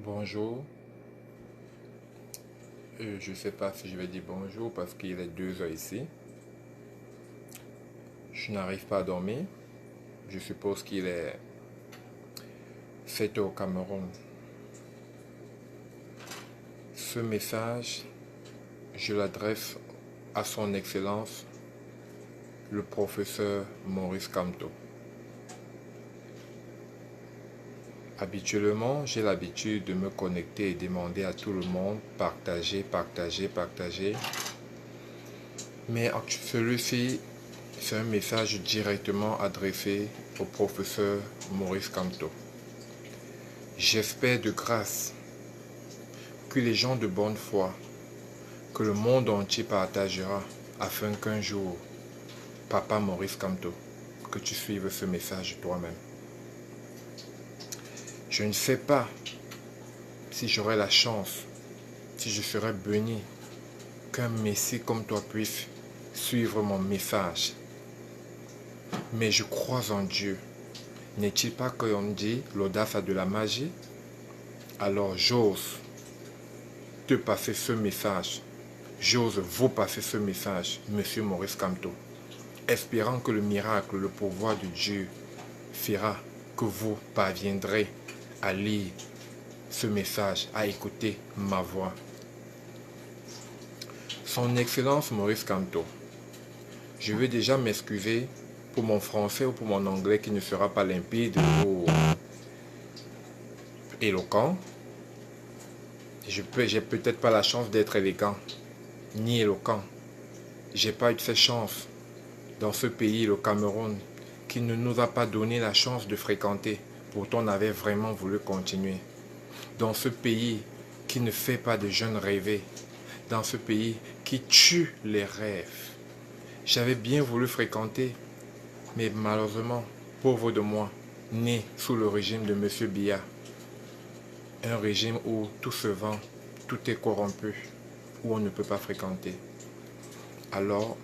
Bonjour. Je ne sais pas si je vais dire bonjour parce qu'il est 2 heures ici. Je n'arrive pas à dormir. Je suppose qu'il est 7 heures au Cameroun. Ce message, je l'adresse à son Excellence, le professeur Maurice Kamto. Habituellement, j'ai l'habitude de me connecter et demander à tout le monde partager, partager, partager. Mais celui-ci, c'est un message directement adressé au professeur Maurice Kamto. J'espère de grâce que les gens de bonne foi, que le monde entier partagera afin qu'un jour, Papa Maurice Kamto, que tu suives ce message toi-même. Je ne sais pas si j'aurai la chance, si je serai béni, qu'un Messie comme toi puisse suivre mon message. Mais je crois en Dieu. N'est-il pas qu'on dit l'audace a de la magie? Alors j'ose te passer ce message. J'ose vous passer ce message, Monsieur Maurice Kamto, espérant que le miracle, le pouvoir de Dieu fera que vous parviendrez à lire ce message, à écouter ma voix. Son Excellence Maurice Kamto, je veux déjà m'excuser pour mon français ou pour mon anglais qui ne sera pas limpide ou éloquent. J'ai peut-être pas la chance d'être élégant, ni éloquent. J'ai pas eu cette chance dans ce pays, le Cameroun, qui ne nous a pas donné la chance de fréquenter. Pourtant, on avait vraiment voulu continuer. Dans ce pays qui ne fait pas de jeunes rêver. Dans ce pays qui tue les rêves. J'avais bien voulu fréquenter, mais malheureusement, pauvre de moi, né sous le régime de M. Biya. Un régime où tout se vend, tout est corrompu, où on ne peut pas fréquenter. Alors,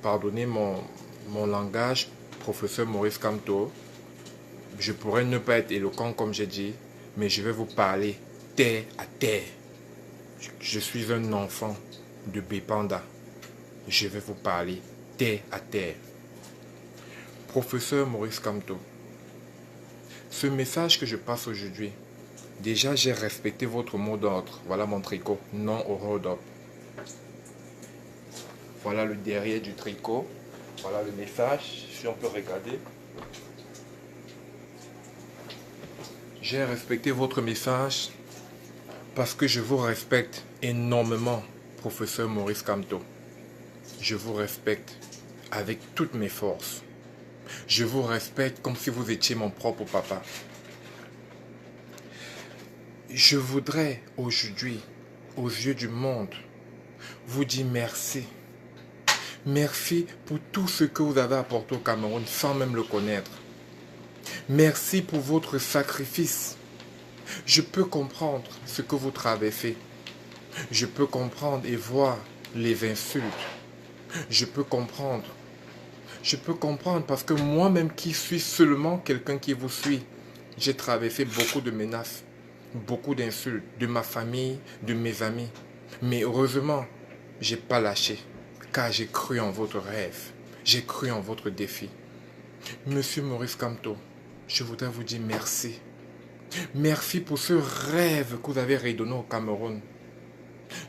pardonnez mon langage, professeur Maurice Kamto. Je pourrais ne pas être éloquent comme j'ai dit, mais je vais vous parler terre à terre. Je suis un enfant de Bépanda. Je vais vous parler terre à terre. Professeur Maurice Kamto, ce message que je passe aujourd'hui, déjà j'ai respecté votre mot d'ordre. Voilà mon tricot, non au hold-up. Voilà le derrière du tricot. Voilà le message, si on peut regarder. J'ai respecté votre message parce que je vous respecte énormément, professeur Maurice Kamto. Je vous respecte avec toutes mes forces. Je vous respecte comme si vous étiez mon propre papa. Je voudrais aujourd'hui, aux yeux du monde, vous dire merci. Merci pour tout ce que vous avez apporté au Cameroun sans même le connaître. Merci pour votre sacrifice. Je peux comprendre ce que vous traversez. Je peux comprendre et voir les insultes. Je peux comprendre. Je peux comprendre parce que moi-même qui suis seulement quelqu'un qui vous suit, j'ai traversé beaucoup de menaces, beaucoup d'insultes de ma famille, de mes amis. Mais heureusement, j'ai pas lâché car j'ai cru en votre rêve. J'ai cru en votre défi. Monsieur Maurice Kamto, je voudrais vous dire merci. Merci pour ce rêve que vous avez redonné au Cameroun.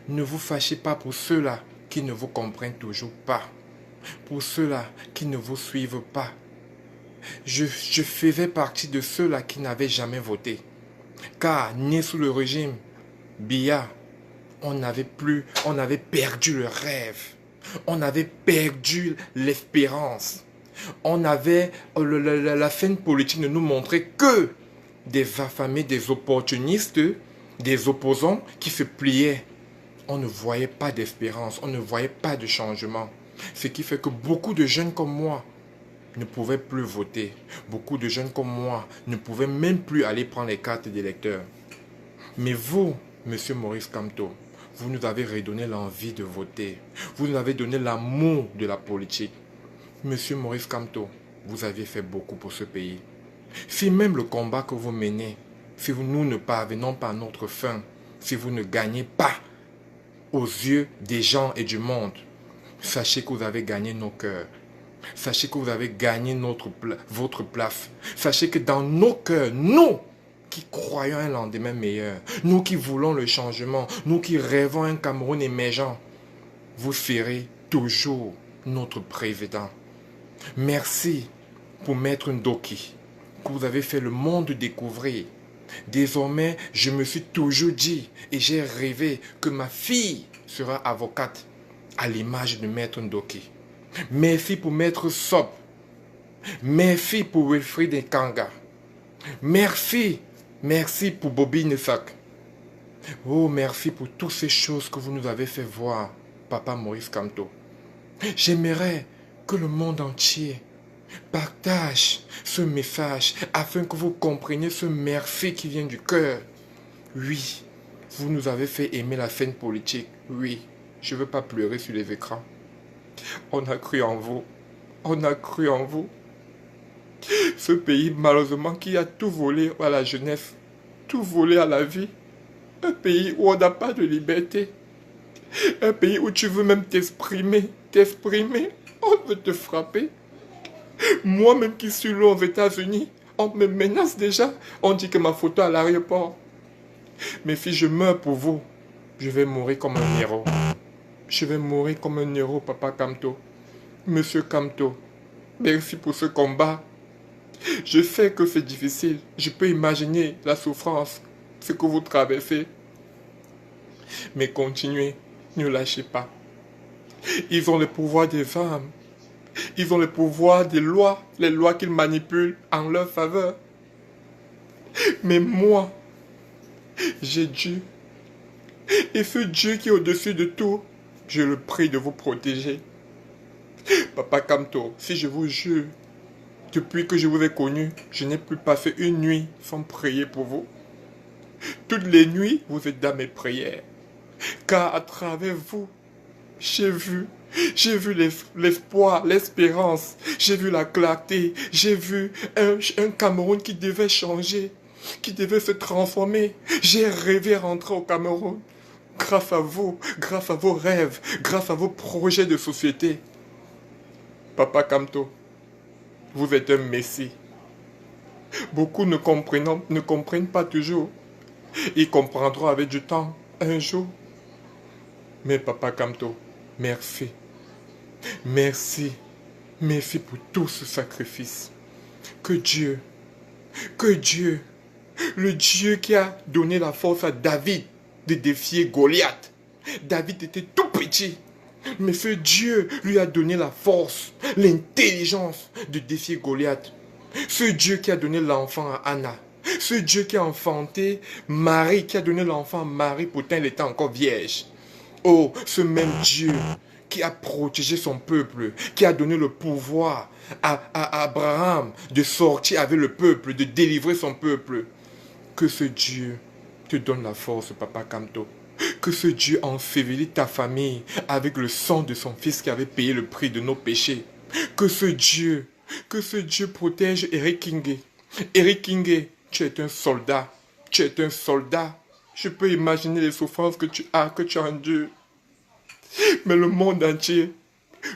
Ne vous fâchez pas pour ceux-là qui ne vous comprennent toujours pas. Pour ceux-là qui ne vous suivent pas. Je faisais partie de ceux-là qui n'avaient jamais voté. Car, né sous le régime Biya, on avait perdu le rêve. On avait perdu l'espérance. On avait, la scène politique ne nous montrait que des affamés, des opportunistes, des opposants qui se pliaient. On ne voyait pas d'espérance, on ne voyait pas de changement. Ce qui fait que beaucoup de jeunes comme moi ne pouvaient plus voter. Beaucoup de jeunes comme moi ne pouvaient même plus aller prendre les cartes d'électeurs. Mais vous, Monsieur Maurice Kamto, vous nous avez redonné l'envie de voter. Vous nous avez donné l'amour de la politique. Monsieur Maurice Kamto, vous avez fait beaucoup pour ce pays. Si même le combat que vous menez si nous ne parvenons pas à notre fin, si vous ne gagnez pas aux yeux des gens et du monde, sachez que vous avez gagné nos cœurs. Sachez que vous avez gagné votre place. Sachez que dans nos cœurs, nous qui croyons un lendemain meilleur, nous qui voulons le changement, nous qui rêvons un Cameroun émergent, vous serez toujours notre président. Merci pour Maître Ndoki, que vous avez fait le monde découvrir. Désormais, je me suis toujours dit et j'ai rêvé que ma fille sera avocate à l'image de Maître Ndoki. Merci pour Maître Sop. Merci pour Wilfried Nkanga. Merci pour Bobby Nesak. Oh, merci pour toutes ces choses que vous nous avez fait voir, Papa Maurice Kamto. J'aimerais que le monde entier partage ce message afin que vous compreniez ce merci qui vient du cœur. Oui, vous nous avez fait aimer la scène politique. Oui, je ne veux pas pleurer sur les écrans. On a cru en vous. On a cru en vous. Ce pays, malheureusement, qui a tout volé à la jeunesse, tout volé à la vie. Un pays où on n'a pas de liberté. Un pays où tu veux même t'exprimer. On veut te frapper. Moi-même qui suis là aux États-Unis, on me menace déjà. On dit que ma photo à l'aéroport. Mais si je meurs pour vous, je vais mourir comme un héros. Je vais mourir comme un héros, Papa Kamto. Monsieur Kamto, merci pour ce combat. Je sais que c'est difficile. Je peux imaginer la souffrance, ce que vous traversez. Mais continuez, ne lâchez pas. Ils ont le pouvoir des armes. Ils ont le pouvoir des lois, les lois qu'ils manipulent en leur faveur. Mais moi, j'ai Dieu. Et ce Dieu qui est au-dessus de tout, je le prie de vous protéger. Papa Kamto, si je vous jure, depuis que je vous ai connu, je n'ai plus passé une nuit sans prier pour vous. Toutes les nuits, vous êtes dans mes prières. Car à travers vous, j'ai vu l'espoir, l'espérance. J'ai vu la clarté. J'ai vu un Cameroun qui devait changer, qui devait se transformer. J'ai rêvé rentrer au Cameroun. Grâce à vous, grâce à vos rêves, grâce à vos projets de société. Papa Kamto, vous êtes un messie. Beaucoup ne comprennent pas toujours. Ils comprendront avec du temps, un jour. Mais Papa Kamto, merci. Merci. Merci pour tout ce sacrifice. Que Dieu, le Dieu qui a donné la force à David de défier Goliath. David était tout petit. Mais ce Dieu lui a donné la force, l'intelligence de défier Goliath. Ce Dieu qui a donné l'enfant à Anna. Ce Dieu qui a enfanté Marie, qui a donné l'enfant à Marie, pourtant elle était encore vierge. Oh, ce même Dieu qui a protégé son peuple, qui a donné le pouvoir à Abraham de sortir avec le peuple, de délivrer son peuple. Que ce Dieu te donne la force, Papa Kamto. Que ce Dieu ensevelit ta famille avec le sang de son fils qui avait payé le prix de nos péchés. Que ce Dieu protège Eric Kingé. Eric Kingé, tu es un soldat. Tu es un soldat. Je peux imaginer les souffrances que tu as endures. Mais le monde entier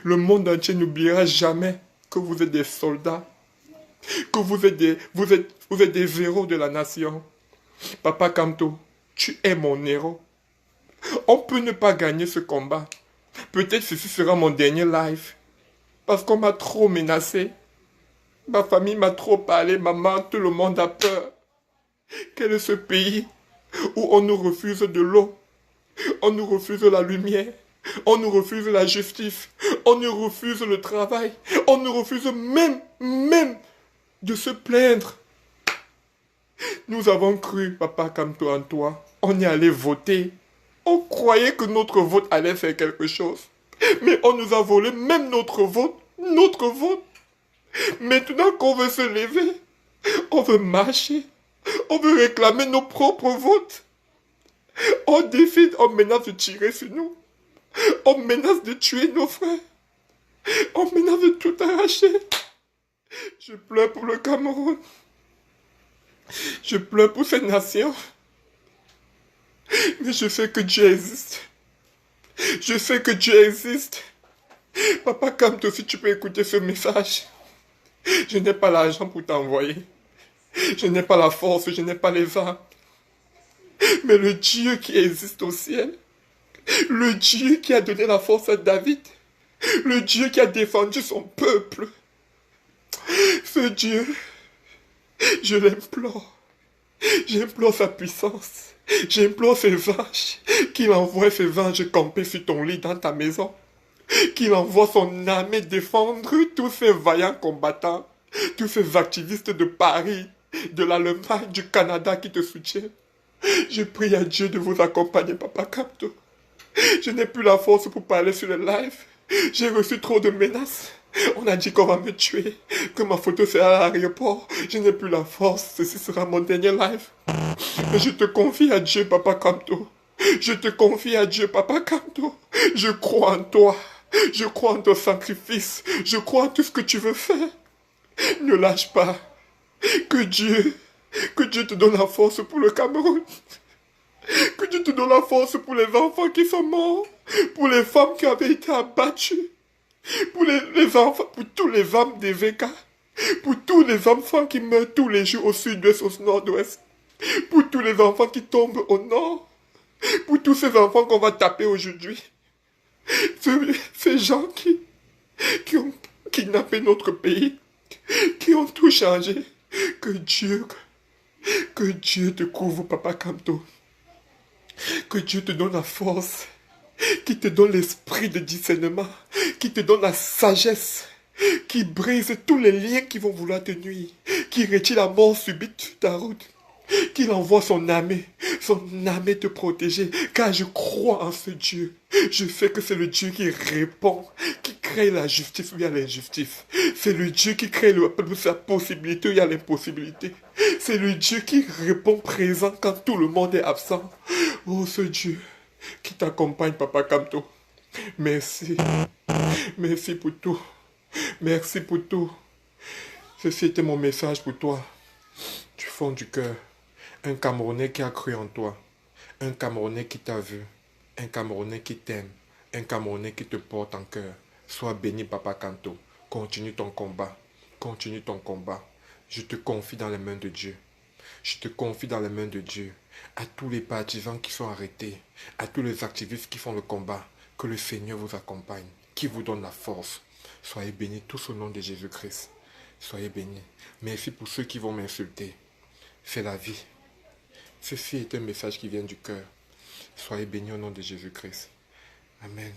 n'oubliera jamais que vous êtes des soldats. Que vous êtes des héros de la nation. Papa Kamto, tu es mon héros. On peut ne pas gagner ce combat. Peut-être ceci sera mon dernier live. Parce qu'on m'a trop menacé. Ma famille m'a trop parlé. Maman, tout le monde a peur. Quel est ce pays où on nous refuse de l'eau? On nous refuse la lumière. On nous refuse la justice. On nous refuse le travail. On nous refuse même de se plaindre. Nous avons cru, Papa Kamto, en toi. On est allé voter. On croyait que notre vote allait faire quelque chose. Mais on nous a volé même notre vote. Notre vote. Maintenant qu'on veut se lever, on veut marcher. On veut réclamer nos propres votes. On décide, on menace de tirer sur nous. On menace de tuer nos frères. On menace de tout arracher. Je pleure pour le Cameroun. Je pleure pour cette nation. Mais je sais que Dieu existe. Je sais que Dieu existe. Papa Kamto, si tu peux écouter ce message, je n'ai pas l'argent pour t'envoyer. Je n'ai pas la force, je n'ai pas les armes. Mais le Dieu qui existe au ciel, le Dieu qui a donné la force à David, le Dieu qui a défendu son peuple, ce Dieu, je l'implore. J'implore sa puissance. J'implore ses anges. Qu'il envoie ses anges camper sur ton lit dans ta maison. Qu'il envoie son armée défendre tous ces vaillants combattants, tous ces activistes de Paris, de l'Allemagne, du Canada qui te soutiennent. Je prie à Dieu de vous accompagner, Papa Kamto. Je n'ai plus la force pour parler sur le live. J'ai reçu trop de menaces. On a dit qu'on va me tuer, que ma photo sera à l'aéroport. Je n'ai plus la force. Ceci sera mon dernier live. Mais je te confie à Dieu, Papa Kamto. Je te confie à Dieu, Papa Kamto. Je crois en toi. Je crois en ton sacrifice. Je crois en tout ce que tu veux faire. Ne lâche pas. Que Dieu te donne la force pour le Cameroun. Que Dieu te donne la force pour les enfants qui sont morts. Pour les femmes qui avaient été abattues. Pour les enfants, pour tous les hommes des VK. Pour tous les enfants qui meurent tous les jours au sud-ouest, au nord-ouest. Pour tous les enfants qui tombent au nord. Pour tous ces enfants qu'on va taper aujourd'hui. Ces gens qui ont kidnappé notre pays. Qui ont tout changé. Que Dieu te couvre, Papa Kamto. Que Dieu te donne la force. Qui te donne l'esprit de discernement. Qui te donne la sagesse. Qui brise tous les liens qui vont vouloir te nuire. Qui retire la mort subite sur ta route. Qu'il envoie son armée te protéger, car je crois en ce Dieu. Je sais que c'est le Dieu qui répond, qui crée la justice où il y a l'injustice. C'est le Dieu qui crée la possibilité où il y a l'impossibilité. C'est le Dieu qui répond présent quand tout le monde est absent. Oh, ce Dieu qui t'accompagne, Papa Kamto. Merci. Merci pour tout. Merci pour tout. Ceci était mon message pour toi. Du fond du cœur. Un Camerounais qui a cru en toi. Un Camerounais qui t'a vu. Un Camerounais qui t'aime. Un Camerounais qui te porte en cœur. Sois béni, Papa Kamto. Continue ton combat. Continue ton combat. Je te confie dans les mains de Dieu. Je te confie dans les mains de Dieu. À tous les partisans qui sont arrêtés. À tous les activistes qui font le combat. Que le Seigneur vous accompagne. Qui vous donne la force. Soyez bénis tous au nom de Jésus-Christ. Soyez bénis. Merci pour ceux qui vont m'insulter. C'est la vie. Ceci est un message qui vient du cœur. Soyez bénis au nom de Jésus-Christ. Amen.